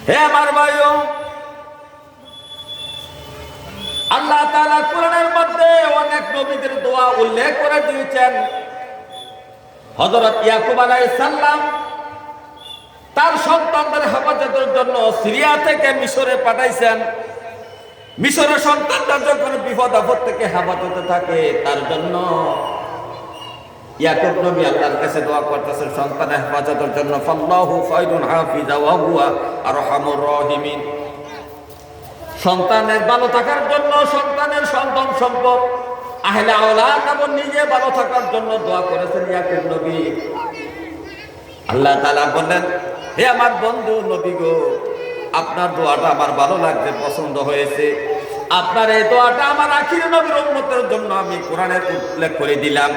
হে আমার ভাইও, আল্লাহ তাআলা কোরআনের মধ্যে অনেক নবীদের দোয়া উল্লেখ করে দিয়েছেন। হযরত ইয়াকুব আলাইহিস সালাম তার সন্তানদের হেফাজতের জন্য সিরিয়া থেকে মিশরে পাঠাইছেন। মিশরের সন্তানরা যখন বিপদ আপদ থেকে হেফাজতে থাকে, তার জন্য ইয়াকুব নবী আল্লাহর কাছে দোয়া করতেছেন সন্তানের হেফাজতের জন্য। ফাল্লাহু খায়রুন হাফিজা ওয়া হুয়া আরহামুর রাহিমিন। সন্তানের ভালো থাকার জন্য, সন্তানের সন্তান সম্পদ আহলে আওলাদ এবং নিজে ভালো থাকার জন্য দোয়া করেছেন ইয়াকুব নবী। আল্লাহ তাআলা বলেন, হে আমার বন্ধু নবী গো, আপনার দোয়াটা আমার ভালো লাগছে, পছন্দ হয়েছে। আপনার এই দোয়াটা আমার আখির নবীর উম্মতের জন্য আমি কোরআনে উল্লেখ করে দিলাম।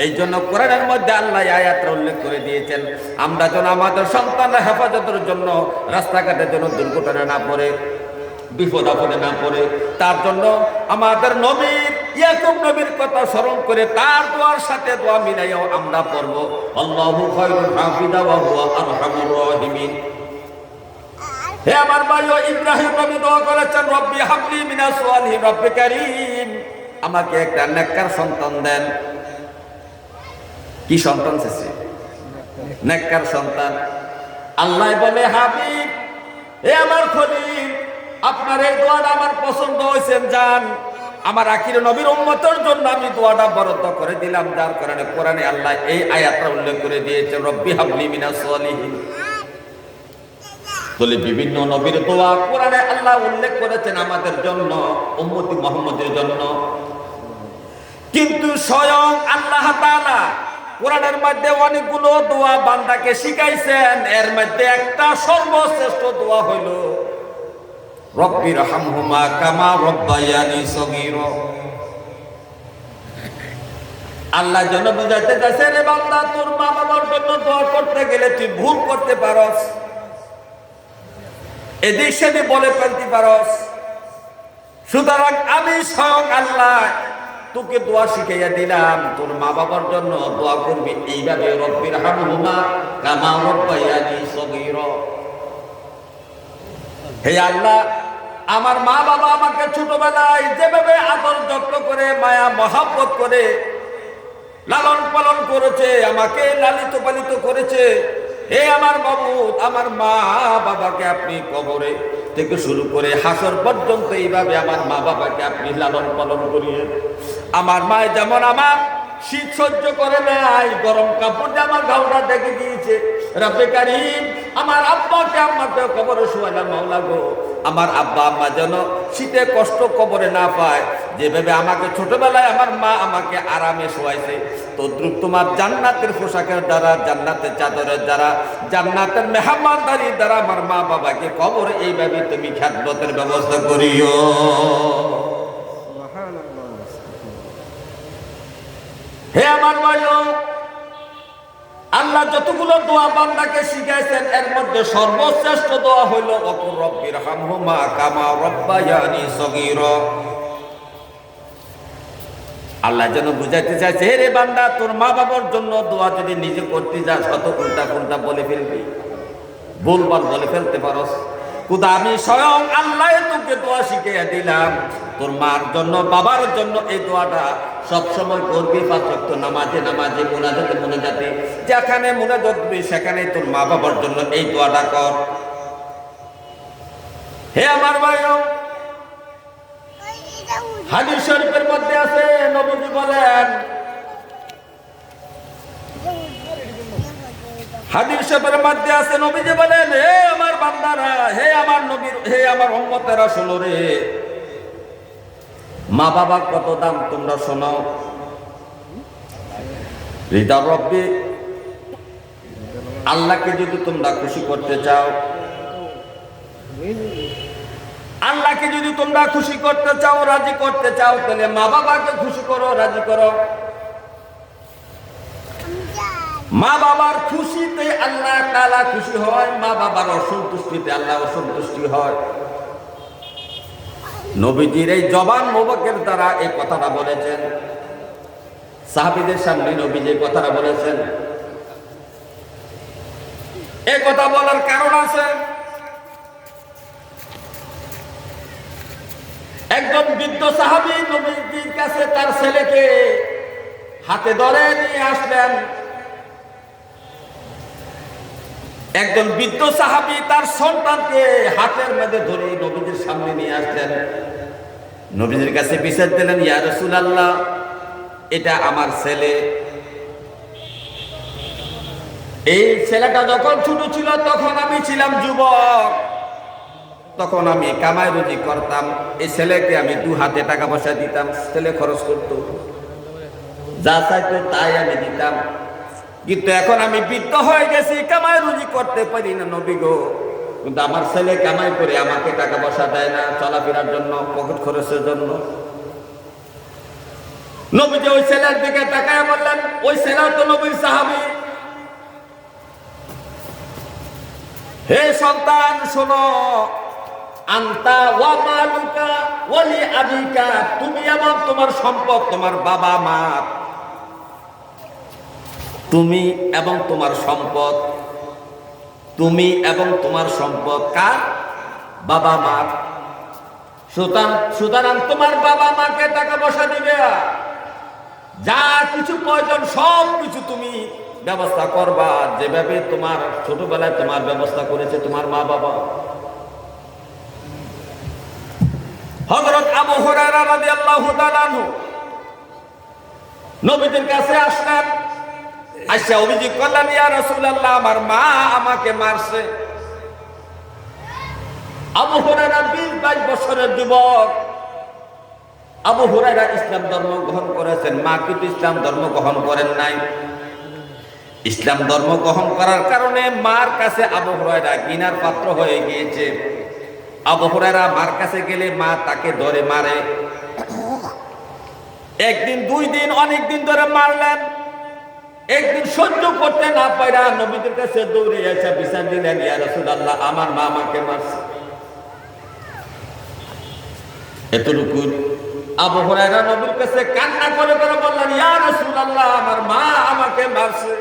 এই জন্য কোরআনের মধ্যে আল্লাহ আয়াতটা উল্লেখ করে দিয়েছেন, আমরা যেন আমাদের সন্তানের হেফাজতের জন্য রাস্তাঘাটে যেন দুর্ঘটনা না পড়ে, বিপদ আপদে না পড়ে, তার জন্য আমাদের নবীর ইয়াকুব নবীর কথা স্মরণ করে তার দোয়ার সাথে দোয়া মিলাইও আমরা পড়ব, আল্লাহু খায়রুন হাফিজা ওয়া হুয়া আরহামুর রাহিমিন। হে আমার ভাইও, ইব্রাহিম নবী দোয়া করেছেন, রব্বি হাবলি মিনাস সালিহিন, রব্বি কারীম, আমাকে একটা নেককার সন্তান দেন। কি সন্তান চাইছে? নেককার সন্তান। আল্লাহ বলে, হাবিব, হে আমার খলিল, আপনার এই দোয়াটা আমার পছন্দ হয়েছে, যান আমার আখির নবীর উম্মতের জন্য আমি দোয়াটা বরাদ্দ করে দিলাম। যার কারণে কোরআনে আল্লাহ এই আয়াতটা উল্লেখ করে দিয়েছে, রব্বি হাবলি মিনাস সালিহিন। তাহলে বিভিন্ন নবীর দোয়া কোরআনে আল্লাহ উল্লেখ করেছেন আমাদের জন্য, উম্মতি মুহাম্মদের জন্য। কিন্তু স্বয়ং আল্লাহ তাআলা কোরআনের মধ্যে অনেকগুলো দোয়া বান্দাকে শিখাইছেন। এর মধ্যে একটা সর্বশ্রেষ্ঠ দোয়া হইল, রব্বির হামহুমা কামা রব্বায়ানি সগীরা। আল্লাহ যেন বুঝাইতে চাইছে, রে বান্দা, তোর মা বাবার জন্য দোয়া করতে গেলে তুই ভুল করতে পারস, এদিক সেদিক বলে ফেলতে পারস। সুতরাং আমি স্বয়ং আল্লাহ তোকে দোয়া শিখাইয়া দিলাম, তোর মা বাবার জন্য দোয়া করবি এইভাবে, রব্বির হামহুমা কামা রব্বায়ানি সগীরা। হে আল্লাহ, আমার মা বাবা আমাকে ছোটবেলায় যেভাবে আদর যত্ন করে, মায়া মহাব্বত করে লালন পালন করেছে, আমাকে লালিত পালিত করেছে, হে আমার মাবুদ, আমার মা বাবাকে আপনি কবরে থেকে শুরু করে হাসর পর্যন্ত এইভাবে আমার মা বাবাকে আপনি লালন পালন করিয়ে। আমার মায় যেমন আমার শীত সহ্য করে নাই, গরম কাপড় দিয়ে আমার গাউটা ডেকে দিয়েছে, রব্বে কারীম, আমার আব্বাকে আম্মাকে কবরে শোয়ালাম, মাওলা গো, আমার আব্বা আম্মা যেন শীতে কষ্ট কবরে না পায়। যেভাবে আমাকে ছোটবেলায় আমার মা আমাকে আরামে শোয়াইছে, তদ্রুপ তোমার জান্নাতের পোশাকের দ্বারা, জান্নাতের চাদরের দ্বারা, জান্নাতের মেহমানদারির দ্বারা আমার মা বাবাকে কবরে এইভাবে তুমি খিদমতের ব্যবস্থা করিও। হে আমার ভাইও, আল্লাহ যতগুলো দোয়া বান্দাকে শিখাইছেন, এর মধ্যে সর্বশ্রেষ্ঠ দোয়া হইল, ওকুর রব্বির হামহুমা কামা রব্বায়ানি সগীরা। আল্লাহ যেন বুঝাইতে চাইছে, হে রে বান্দা, তোর মা বাবার জন্য দোয়া যদি নিজে করতে যাস, কত উল্টা পুল্টা বলে ফেলবি, ভুলভাল বলে ফেলতে পারস। খুদা আমি স্বয়ং আল্লাহ তোকে দোয়া শিখিয়ে দিলাম, তোর মার জন্য বাবার জন্য এই দোয়াটা সবসময় করবি। 5 ওয়াক্ত নামাজে নামাজে, মুনাজাতে মুনাজাতে, যেখানে মুনাজাত দিবি সেখানে তোর মা বাবার জন্য এই দোয়াটা কর। হে আমার ভাইও, হাদিস শরীফের মধ্যে আছে, নবীজি বলেন, হাদিস শরীফের মধ্যে আছে, নবীজি বলেন, হে আমার বান্দারা, হে আমার নবীর, হে আমার উম্মতেরা, শোনো রে, মা বাবা কত দাম তোমরা শোনো। রিদা রব্বি, আল্লাহকে যদি তোমরা খুশি করতে চাও, আল্লাহকে যদি তোমরা খুশি করতে চাও, রাজি করতে চাও, তাহলে মা বাবাকে খুশি করো, রাজি করো। মা বাবার খুশিতে আল্লাহ তাআলা খুশি হয়, মা বাবার অসন্তুষ্টিতে আল্লাহ অসন্তুষ্টি হয়। নবীজির এই জবান মোবারকের দ্বারা এই কথাটা বলেছেন, সাহাবীদের সামনে নবীজি এই কথাটা বলেছেন। এই কথা বলার কারণ আছে, একজন বৃদ্ধ সাহাবী নবীজির কাছে তার ছেলেকে হাতে ধরে নিয়ে আসলেন। একজন বৃদ্ধ সাহাবী তার সন্তানকে হাতের মধ্যে ধরে নবীজির সামনে নিয়ে আসলেন। নবীজির কাছে বিচার দিলেন, ইয়া রাসূলুল্লাহ, এটা আমার ছেলে। এই ছেলেটা যখন ছোট ছিল তখন আমি ছিলাম যুবক, তখন আমি কামাই রুজি করতাম। এই ছেলেকে আমি 2 হাতে টাকা পয়সা দিতাম, ছেলে খরচ করতো, যা চাইতো তাই আমি দিতাম। কিন্তু এখন আমি বৃদ্ধ হয়ে গেছি, কামাই রুজি করতে পারি না নবী গো। কিন্তু আমার ছেলে কামাই করে আমাকে টাকা পয়সা দেয় না চলাফেরার জন্য, পকেট খরচের জন্য। নবী যে ওই ছেলের দিকে তাকায় বললেন, ওই ছেলে তো নবীর সাহাবী। হে সন্তান শোনো, আন্তা ওয়া মালুকা ওয়া লি আবিকা, তুমি এবং তোমার সম্পদ তোমার বাবা মা, তুমি এবং তোমার সম্পদ, তুমি এবং তোমার সম্পদ কার? বাবা মা। সুতরাং তোমার বাবা মাকে টাকা পয়সা দিবে, যা কিছু প্রয়োজন সব কিছু তুমি ব্যবস্থা করবা, যেভাবে তোমার ছোটবেলায় তোমার ব্যবস্থা করেছে তোমার মা বাবা। হযরত আবু হুরায়রা রাদিয়াল্লাহু তাআলা আনহু নবীজির কাছে আসলেন, আচ্ছা অভিযোগ করলেন, ইয়া রাসূলুল্লাহ, আমার মা আমাকে মারছে। আবু হুরায়রা 20-22 বছরের যুবক। আবু হুরায়রা ইসলাম ধর্ম গ্রহণ করেছেন, মা কিন্তু ইসলাম ধর্ম গ্রহণ করেন নাই। ইসলাম ধর্ম গ্রহণ করার কারণে মার কাছে আবু হুরায়রা ঘৃণার পাত্র হয়ে গিয়েছে। আবু হুরায়রা মার কাছে গেলে মা তাকে ধরে মারে। একদিন, 2 দিন, অনেক দিন ধরে মারলেন। একদিন সহ্য করতে না পারা নবীদের কাছে দৌড়ে এসে বিচার দিলেন, ইয়া রাসূলুল্লাহ, আমার মা আমাকে মারছে। এতটুকু আবু হুরায়রা নবীর কাছে কান্না করে করে বললেন, ইয়া রাসূলুল্লাহ, আমার মা আমাকে মারছে।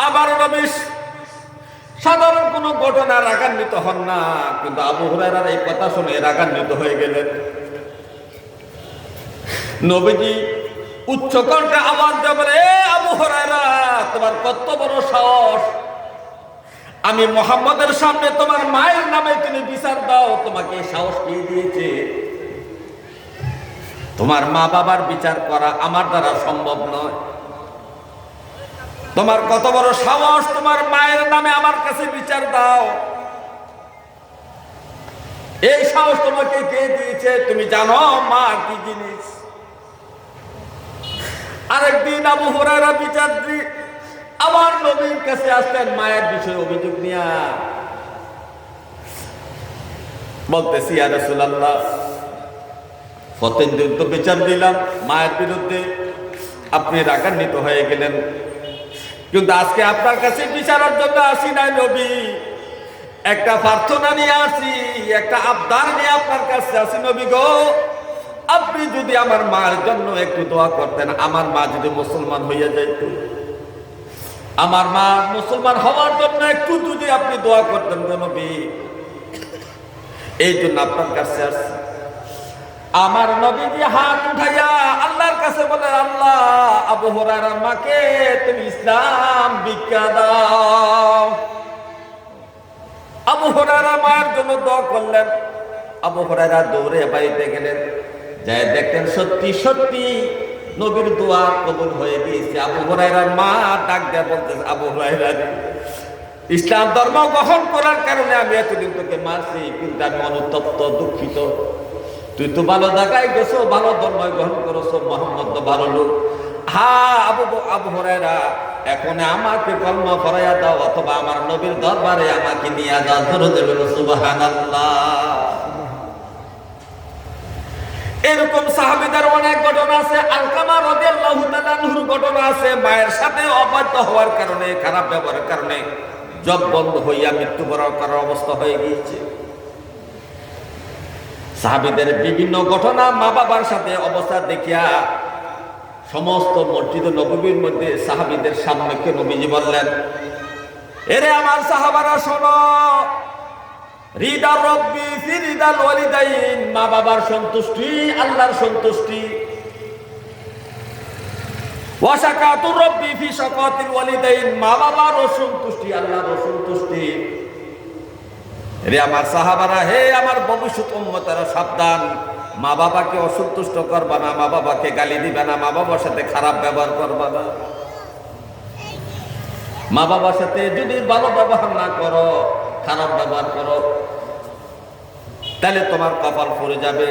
আবার নবী সাধারণ কোনো ঘটনা রাগান্বিত হন না, কিন্তু আবু হুরায়রার এই কথা শুনে রাগান্বিত হয়ে গেলেন। নবীজি উচ্চ কণ্ঠে আওয়াজ দিয়ে বলে, এ আবু হুরায়রা, তোমার কত বড় সাহস! আমি মুহাম্মদের সামনে তোমার মায়ের নামে তুমি বিচার দাও, তোমাকে সাহস কে দিয়েছে? তোমার মা বাবার বিচার করা আমার দ্বারা সম্ভব নয়। তোমার কত বড় সাহস, তোমার মায়ের নামে আমার কাছে বিচার দাও? এই সাহস তোমাকে কে দিয়েছে? তুমি জানো মা কি জিনিস? আরেকদিন আবু হুরায়রা বিচার দিয়ে আবার নবীর কাছে আসলেন মায়ের বিষয়ে অভিযোগ নিয়ে। বলতেছি, ইয়া রাসূলুল্লাহ, প্রতিদিন তো বিচার দিলাম মায়ের বিরুদ্ধে, আপনি রাগান্বিত হয়ে গেলেন, কিন্তু আজকে আপনার কাছে বিচারের জন্য আসি নাই নবী, একটা প্রার্থনা নিয়ে আসি, একটা আবদার নিয়ে আপনার কাছে আসি নবী গো। আপনি যদি আমার মার জন্য একটু দোয়া করতেন, আমার মা যদি মুসলমান হইয়া যাইত, আমার মা মুসলমান হওয়ার জন্য একটু যদি আপনি দোয়া করতেন নবী, এই জন্য আপনার কাছে আসছি। আমার নবীজি হাত উঠাইয়া আল্লাহর কাছে বলে, আল্লাহ, আবু হুরায়রার মাকে তুমি ইসলাম ভিক্ষা দাও। আবু হুরায়রা মায়ের জন্য দোয়া করলেন। আবু হুরায়রা দৌড়ে বাড়িতে গেলেন, যাই দেখতেন সত্যি সত্যি নবীর দোয়া কবুল হয়ে গিয়েছে। আবু হুরায়রার মা ডাক দেয়া বলতেছে, আবু হুরায়রা, ইসলাম ধর্ম গ্রহণ করার কারণে আমি এতদিন তোকে মারছি, কিন্তু আমি অনুতপ্ত, দুঃখিত। তুই তো ভালো জায়গায় গেছো, ভালো ধর্ম গ্রহণ করেছো, মুহাম্মদ তো ভালো লোক। হ্যাঁ আবু হুরায়রা, এখন আমাকে কলমা পড়াইয়া দাও, অথবা আমার নবীর দরবারে আমাকে নিয়ে যাও। দরুদ সুবহানাল্লাহ। এরকম সাহাবীদের অনেক ঘটনা আছে। আলকামা রাদিয়াল্লাহু তাআলা আনহুর ঘটনা আছে, মায়ের সাথে অবাধ্য হওয়ার কারণে, খারাপ ব্যবহারের কারণে জব বন্ধ হইয়া মৃত্যুবরণ করার অবস্থা হয়ে গিয়েছে। সাহাবীদের বিভিন্ন ঘটনা, মা বাবার সাথে অবস্থা দেখিয়া সমস্ত মসজিদ নববীর মধ্যে সাহাবীদের সামনে নবীজি বললেন, এরে আমার সাহাবারা শোনো, রিদা রব্বি ফি রিদাল ওয়ালিদাইন, মা বাবার সন্তুষ্টি আল্লাহর সন্তুষ্টি। ওয়া শাকাতুর রব্বি ফি শাকাতিল ওয়ালিদাইন, মা বাবার অসন্তুষ্টি আল্লাহর অসন্তুষ্টি। রে আমার সাহাবারা, হে আমার ভবিষ্যৎ উম্মতেরা, সাবধান, মা বাবাকে অসন্তুষ্ট করবা না, মা বাবাকে গালি দিবে না, মা বাবার সাথে খারাপ ব্যবহার করবা না। মা বাবার সাথে যদি ভালো ব্যবহার না করো, খারাপ ব্যবহার করো, তাহলে তোমার কপাল পড়ে যাবে।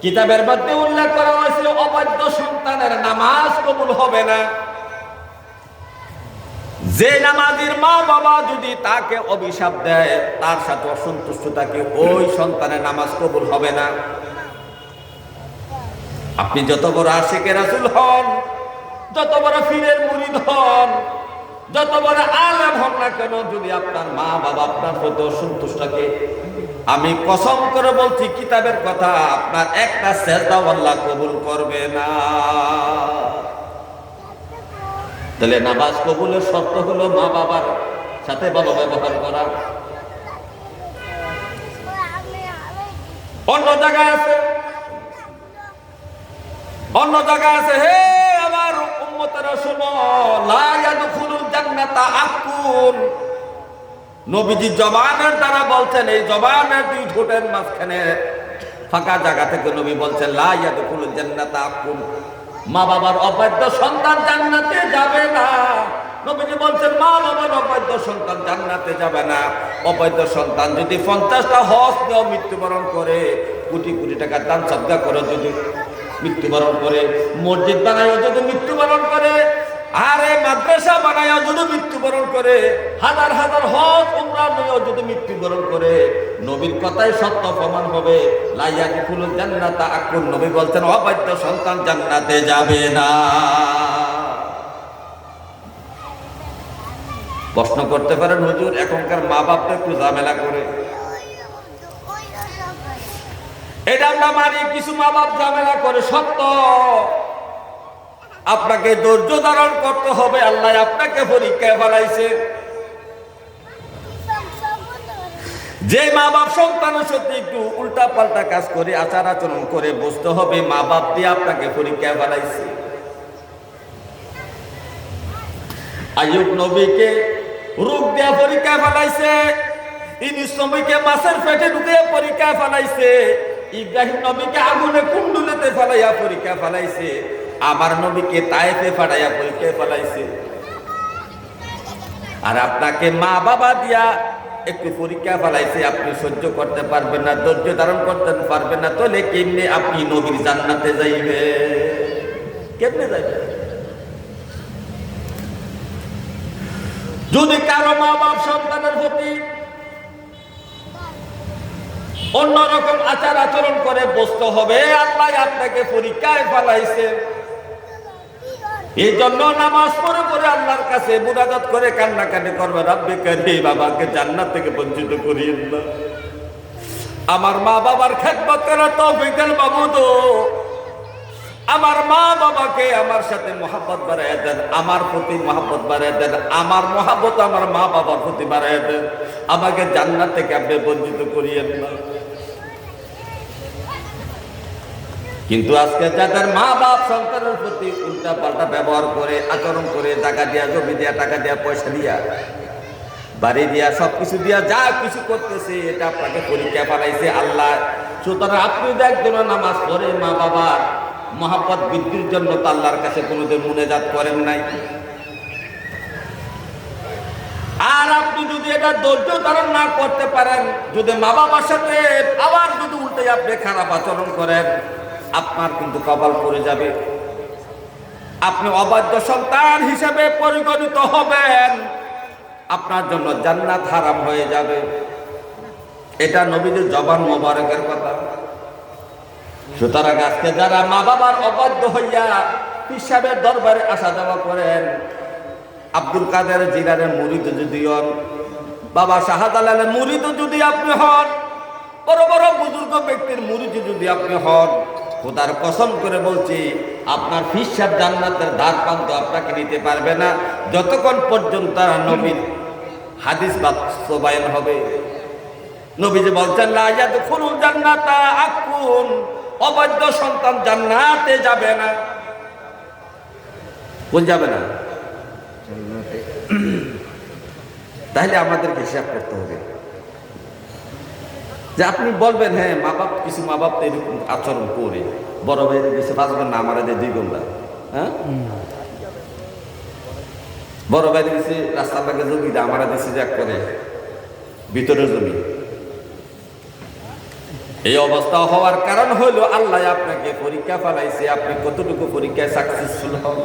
কিতাবের মধ্যে উল্লেখ করা হয়েছিল অবৈধ সন্তানের নামাজ কবুল হবে না। যে নামাজীর মা বাবা যদি তাকে অভিশাপ দেয়, তার সাথে অসন্তুষ্ট থাকে, ওই সন্তানের নামাজ কবুল হবে না। আপনি যত বড় আশিকে রাসূল হন, যত বড় পীরের মুরিদ হন, যত বড় আলেম হন না কেন, যদি আপনার মা বাবা আপনার প্রতি অসন্তুষ্ট থাকে, আমি কসম করে বলছি, কিতাবের কথা, আপনার একটা সেজদাও আল্লাহ কবুল করবে না। তাহলে নামাজ কবুলের শর্ত হলো মা বাবার সাথে ভালো ব্যবহার করা। অন্য জায়গায় আছে, হে আমার উম্মতেরা শুনো, লা ইয়াদখুলুল জান্নাতা আকুন। নবীজি জবানের দ্বারা বলছেন, এই জবানের দুই ঠোঁটের মাঝখানে ফাঁকা জায়গা থেকে নবী বলছেন, লা ইয়াদখুলুল জান্নাতা আকুন, মা বাবার অবৈধ সন্তান জান্নাতে যাবে না। নবীজি বলছেন, মা বাবার অবৈধ সন্তান জান্নাতে যাবে না। অবৈধ সন্তান যদি 50টা হজ দিয়েও মৃত্যুবরণ করে, কোটি কোটি টাকা দান সদকা করে যদি মৃত্যুবরণ করে, মসজিদ বানায়ও যদি মৃত্যুবরণ করে, আরে মাদ্রাসা বানায়ও যদি মৃত্যুবরণ করে, হাজার হাজার হজ উমরা নিয়েও যদি মৃত্যুবরণ করে, নবীর কথাই সত্য প্রমাণ হবে। লা ইয়াদখুলুল জান্নাতা আকুন, নবী বলছেন অবৈধ সন্তান জান্নাতে যাবে না। প্রশ্ন করতে পারেন, হুজুর এখনকার মা বাপটা একটু ঝামেলা করে। এটা আমরা মানি, কিছু মা বাপ ঝামেলা করে, সত্য। আপনাকে ধৈর্য ধারণ করতে হবে, আল্লাহ আপনাকে পরীক্ষায় ফেলাইছে। যে মা বাপ সন্তানের সাথে একটু উল্টা পাল্টা কাজ করে, আচার আচরণ করে, বুঝতে হবে মা বাপ দিয়ে আপনাকে পরীক্ষায় ফেলাইছে। আইয়ুব নবীকে রোগ দেয়া পরীক্ষায় ফেলাইছে, ইউনূস নবীকে মাছের পেটে ঢুকে পরীক্ষায় ফেলাইছে, ইব্রাহিম নবীকে আগুনে কুণ্ডুলেতে ফেলাইয়া পরীক্ষা ফেলাইছে, আমার নবীকে তায়েফে ফাটাইয়া পরীক্ষায় ফেলাইছে। আর আপনাকে মা বাবা দিয়া একটু পরীক্ষা ফেলাইছে, আপনি সহ্য করতে পারবেন না, ধৈর্য ধারণ করতে পারবেন না, তাহলে কেমনে আপনি নবীর জান্নাতে যাইবে? কেমনে যাইবে? যদি কারো মা বাপ সন্তানের প্রতি অন্যরকম আচার আচরণ করে, বুঝতে হবে আল্লাহ আপনাকে পরীক্ষায় ফেলাইছে। এই জন্য নামাজ পড়ে পড়ে আল্লাহর কাছে মুনাজাত করে কান্নাকাটি করবে, রব্বে কারীম, বাবাকে জান্নাত থেকে বঞ্চিত করিয়েন না, আমার মা বাবার খেদমত করার তৌফিক দেন মাবুদ। আমার মা বাবাকে আমার সাথে মহব্বত বাড়াইয়া দেন, আমার প্রতি মহব্বত বাড়াইয়া দেন, আমার মহব্বত আমার মা বাবার প্রতি বাড়াইয়া দেন, আমাকে জান্নাত থেকে আপনি বঞ্চিত করিয়েন না। কিন্তু আজকে যাদের মা বাপ সন্তানের প্রতি উল্টা পাল্টা ব্যবহার করে, আচরণ করে, টাকা দিয়া, জমি দিয়া, টাকা দিয়া, পয়সা দিয়া, বাড়ি দিয়া, সবকিছু দিয়া যা কিছু করতেছে, এটা আপনাকে পরীক্ষা ফেলাইছে আল্লাহ। সুতরাং আপনি একজন নামাজ পড়ে মা বাবার মহব্বত বৃদ্ধির জন্য তো আল্লাহর কাছে কোনোদিন মুনাজাত করেন নাই। আর আপনি যদি এটা ধৈর্য ধারণ না করতে পারেন, যদি মা বাবার সাথে আবার যদি উল্টে আপনি খারাপ আচরণ করেন, আপনার কিন্তু কপাল পড়ে যাবে। আপনি অবাধ্য সন্তান হিসেবে পরিগণিত হবেন, আপনার জন্য জান্নাত হারাম হয়ে যাবে। এটা নবীদের জবান মোবারকের কথা। সুতরাং আজকে যারা মা বাবার অবাধ্য হইয়া পীর সাহেবের দরবারে আসা যাওয়া করেন, আব্দুল কাদের জিলানের মুরিদ যদি হন, বাবা শাহজালালের মুরিদ যদি আপনি হন, বড় বড় বুজুর্গ ব্যক্তির মুরিদ যদি আপনি হন, খোদার কসম করে বলছি, আপনার পীর সাহেব জান্নাতের দ্বার প্রান্ত আপনাকে নিতে পারবে না, যতক্ষণ পর্যন্ত নবীর হাদিস বাস্তবায়ন হবে। নবীজি বলছেন লা ইয়াদখুলুল জান্নাতা আকুন, অবৈধ সন্তান জান্নাতে যাবে না। কোন যাবে না? তাহলে আমাদেরকে হিসাব করতে হবে যে আপনি বলবেন হ্যাঁ মা বাপ, কিছু মা বাপ এরকম আচরণ করে, বড় ভাইয়ের বেশি বাঁচবেন না, আমার দুই গোমরা, হ্যাঁ বড় ভাইয়ের বেশি রাস্তার লাগে জমি দেয়, আমার দেশে যা করে ভিতরের জমি। এই অবস্থা হওয়ার কারণ হলো আল্লাহ আপনাকে পরীক্ষা ফেলাইছে, আপনি কতটুকু পরীক্ষায় সাকসেসফুল হন।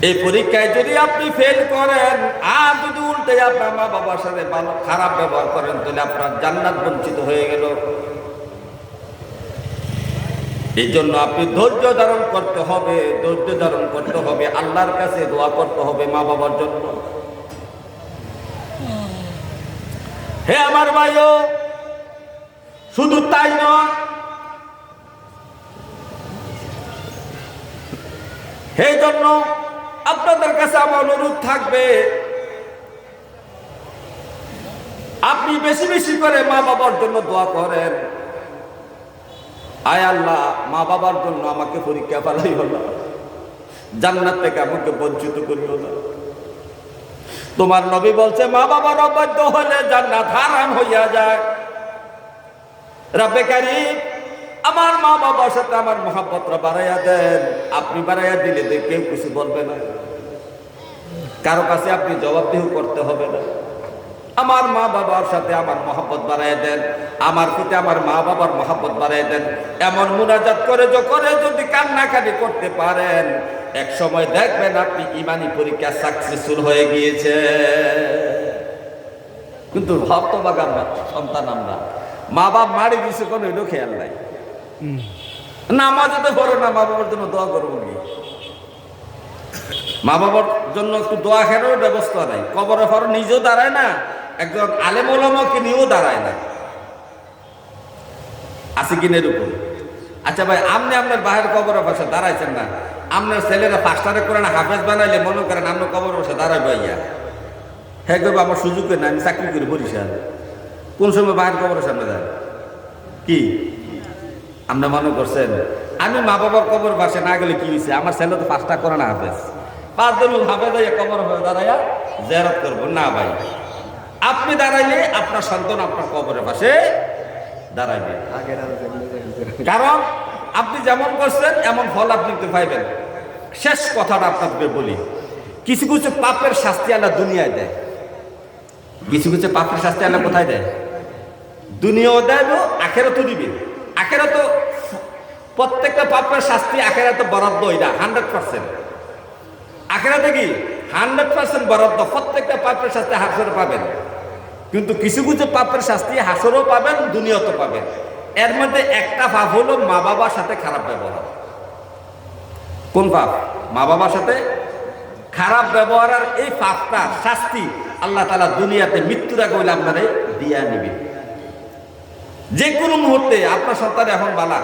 এই পরীক্ষায় যদি আপনি ফেল করেন আর যদি উল্টে আপনার মা বাবার সাথে ভালো খারাপ ব্যবহার করেন, তাহলে আপনার জান্নাত বঞ্চিত হয়ে গেল। এই জন্য আপনি ধৈর্য ধারণ করতে হবে, ধৈর্য ধারণ করতে হবে, আল্লাহর কাছে দোয়া করতে হবে মা বাবার জন্য। হে আমার ভাইও, শুধু তাই নয়, সেই জন্য আপনাদের কাছে আমার অনুরোধ থাকবে, আপনি বেশি বেশি করে মা বাবার জন্য দোয়া করেন। আয় আল্লাহ, মা বাবার জন্য আমাকে পরীক্ষা ফেলাইও না, জান্নাত থেকে আমাকে বঞ্চিত করিও না। তোমার নবী বলছে মা বাবার অবাধ্য হলে জান্নাত হারাম হইয়া যায়। রব্বে কারীম, আমার মা বাবার সাথে আমার মহব্বতটা বাড়াইয়া দেন। আপনি বাড়াইয়া দিলে কেউ কিছু বলবে না, কারো কাছে আপনি জবাবদিহি করতে হবে না। আমার মা বাবার সাথে আমার মহব্বত বাড়াইয়া দেন, আমার প্রতি আমার মা বাবার মহব্বত বাড়াইয়া দেন। এমন মুনাজাত করে যদি কান্নাকাটি করতে পারেন, এক সময় দেখবেন আপনি ইমানি পরীক্ষা সাকসেসফুল হয়ে গিয়েছে। কিন্তু হতভাগ আমরা, সন্তান আমরা, মা বাপ মারি দিছে কোনো এলো খেয়াল নাই। নামাজে তো করো না, মা বাবার জন্য দোয়া করবো কি? মা বাবার জন্য একটু দোয়া খেলার ব্যবস্থা নাই। কবরে ফর নিজেও দাঁড়ায় না, একজন আলেম ওলামাকে নিয়েও দাঁড়ায় না, আছে কিনের উপর। আচ্ছা ভাই, আপনি আপনার বাহির কবরের পাশে দাঁড়াইছেন না, আপনার ছেলেরা পাঁচটারে করে না হাফেজ বানাইলে মনে করেন আপনার কবরের পাশে দাঁড়াইবে ইয়া, হ্যাঁ করবো আমার সুযোগ না, আমি চাকরি করি বরিশাল, কোন সময় বাহির কবরের সামনে যায় কি? আপনি মনে করছেন আমি মা বাবার কবর পাশে না গেলে কি হয়েছে? আমার ছেলে তো পাঁচটা করে না হাফেজ, 5 জন হাফেজ কবর দাঁড়াইয়া জিয়ারত করবো না ভাই। আপনি দাঁড়াইলে আপনার সন্তান আপনার কবরের পাশে দাঁড়াইবে, কারণ আপনি যেমন করছেন এমন ফল আপনি পাইবেন। শেষ কথাটা আপনাকে বলি, কিছু কিছু পাপের শাস্তি আল্লাহ দুনিয়ায় দেয়, কিছু কিছু পাপের শাস্তি আল্লাহ কোথায় দেয়? দুনিয়াও দেয়, আখেরাতও দিবে। আখেরাত, প্রত্যেকটা পাপের শাস্তি আখেরাত বরাদ্দ, এটা 100%। আখেরাতে কি 100% বরাদ্দ, প্রত্যেকটা পাপের শাস্তি হাসরে পাবেন। কিন্তু কিছু কিছু পাপের শাস্তি হাসরেও পাবেন, দুনিয়াতেও পাবেন। এর মধ্যে একটা পাপ হলো মা বাবার সাথে খারাপ ব্যবহার। কোন পাপ? মা বাবার সাথে খারাপ ব্যবহার। আর এই পাপটা শাস্তি আল্লাহ তাআলা দুনিয়াতে মৃত্যুর আগে হইলে আপনারে দিয়া নিবে। যে কোনো মুহূর্তে আপনার সন্তান এখন বালা,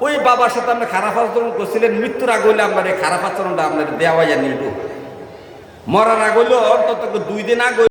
ওই বাবার সাথে আপনি খারাপ আচরণ করছিলেন, মৃত্যুর আগে হইলে আপনার এই খারাপ আচরণটা আপনার দেওয়া নিব। মরার আগে হইলেও অন্তত 2 দিন আগে